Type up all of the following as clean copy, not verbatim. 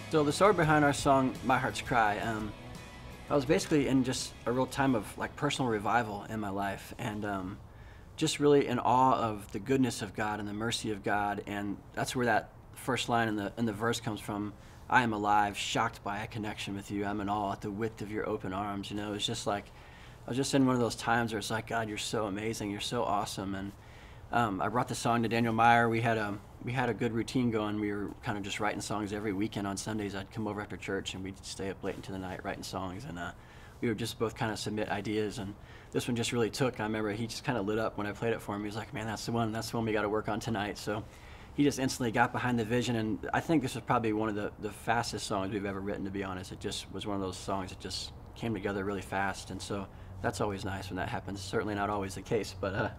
So the story behind our song, My Heart's Cry, I was basically in just a real time of like personal revival in my life, and just really in awe of the goodness of God and the mercy of God. And that's where that first line in the verse comes from. I am alive, shocked by a connection with you. I'm in awe at the width of your open arms. You know, it's just like, I was just in one of those times where it's like, God, you're so amazing, you're so awesome. And I brought the song to Daniel Meyer. We had a good routine going. We were kind of just writing songs every weekend on Sundays. I'd come over after church and we'd stay up late into the night writing songs, and we would just both kind of submit ideas. And this one just really took. I remember he just kind of lit up when I played it for him. He was like, man, that's the one we got to work on tonight. So he just instantly got behind the vision, and I think this was probably one of the fastest songs we've ever written, to be honest. It just was one of those songs that just came together really fast, and so that's always nice when that happens. Certainly not always the case, but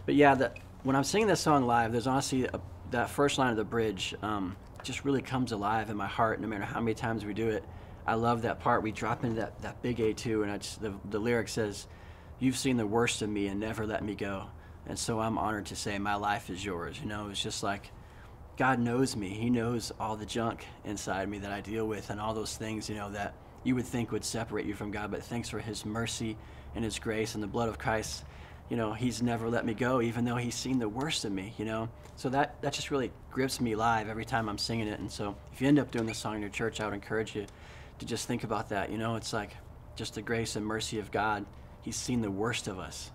yeah, when I'm singing this song live, there's honestly that first line of the bridge just really comes alive in my heart, no matter how many times we do it. I love that part. We drop into that big A2, and the lyric says, you've seen the worst of me and never let me go. And so I'm honored to say my life is yours. You know, it's just like God knows me. He knows all the junk inside me that I deal with, and all those things, you know, that you would think would separate you from God. But thanks for his mercy and his grace and the blood of Christ. You know, he's never let me go, even though he's seen the worst of me, you know. So that just really grips me live every time I'm singing it. And so if you end up doing this song in your church, I would encourage you to just think about that. You know, it's like just the grace and mercy of God. He's seen the worst of us,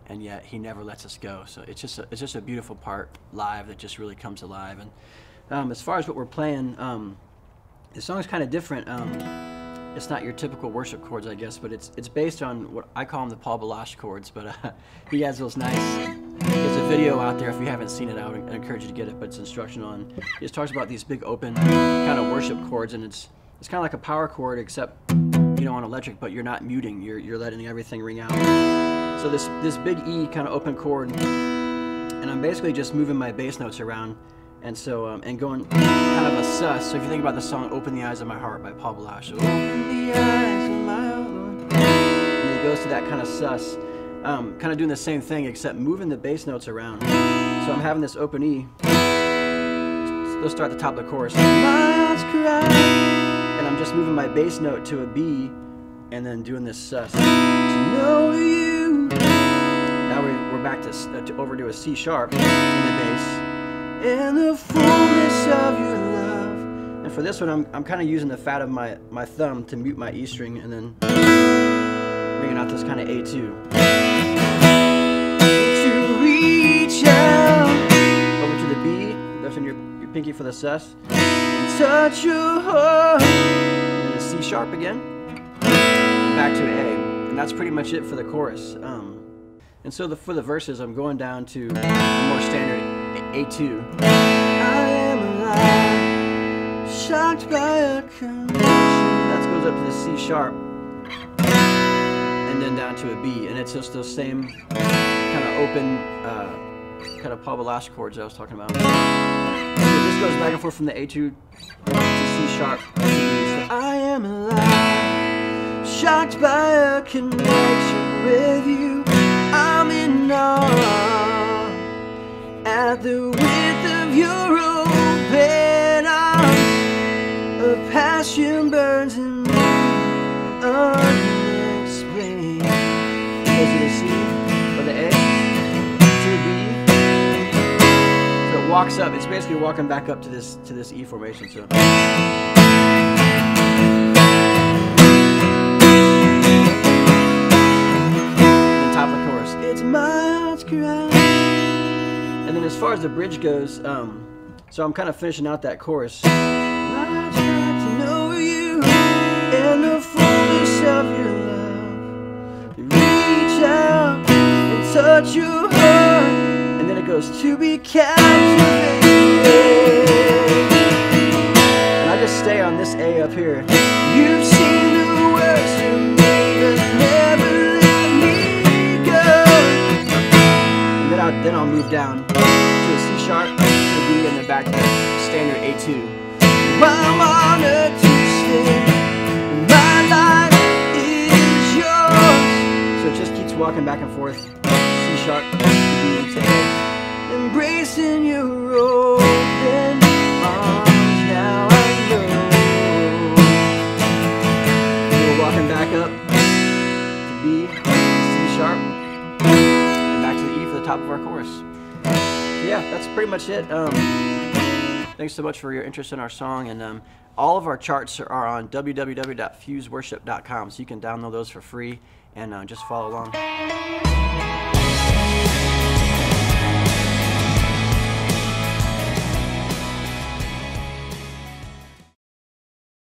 and yet he never lets us go. So it's just a beautiful part live that just really comes alive. And as far as what we're playing, the song's kind of different. It's not your typical worship chords, I guess, but it's based on what I call them the Paul Balash chords. But he has those nice. There's a video out there if you haven't seen it. I would encourage you to get it, but it's instructional. And he just talks about these big open kind of worship chords, and it's kind of like a power chord, except you know on electric, but you're not muting. You're letting everything ring out. So this big E kind of open chord, and I'm basically just moving my bass notes around. And so, and going kind of a sus. So if you think about the song "Open the Eyes of My Heart" by Paul Balash, so, open the eyes of my heart, and it goes to that kind of sus, kind of doing the same thing except moving the bass notes around. So I'm having this open E. Let's start at the top of the chorus. My heart's cry, and I'm just moving my bass note to a B, and then doing this sus. To know you. Now we're back to over to a C sharp in the bass. In the fullness of your love. And for this one, I'm kind of using the fat of my thumb to mute my E string, and then bringing out this kind of A2. To reach out over to the B, lifting your pinky for the sus, and touch your heart, and then C sharp again, and back to A. And that's pretty much it for the chorus. And so for the verses, I'm going down to a more standard A2. I am alive, shocked by a connection. That goes up to the C sharp, and then down to a B. And it's just those same kind of open, kind of Paul Balash chords I was talking about. So it just goes back and forth from the A2 to C sharp to B. So I am alive, shocked by a connection with you. I'm in awe at the width of your open arms. A passion burns in me, unexplained. Goes to the C, or the A, to the B. So it walks up. It's basically walking back up to this E formation. So. It's my heart's cry. And then as far as the bridge goes, so I'm kind of finishing out that chorus. My heart's cry to know you and the fullness of your love. Reach out and touch your heart, and then it goes to be captivated. And I just stay on this A up here. You've seen the worst of me, but never. Then I'll move down to a C sharp, to a B, and then back to standard A2. I'm honored walking back and forth. C sharp, B, to A. Embracing your open arms, now I know. We're walking back up to B, C sharp, and back to the E for the top of our chorus. So yeah, that's pretty much it. Thanks so much for your interest in our song, and all of our charts are on www.fuseworship.com, so you can download those for free and just follow along.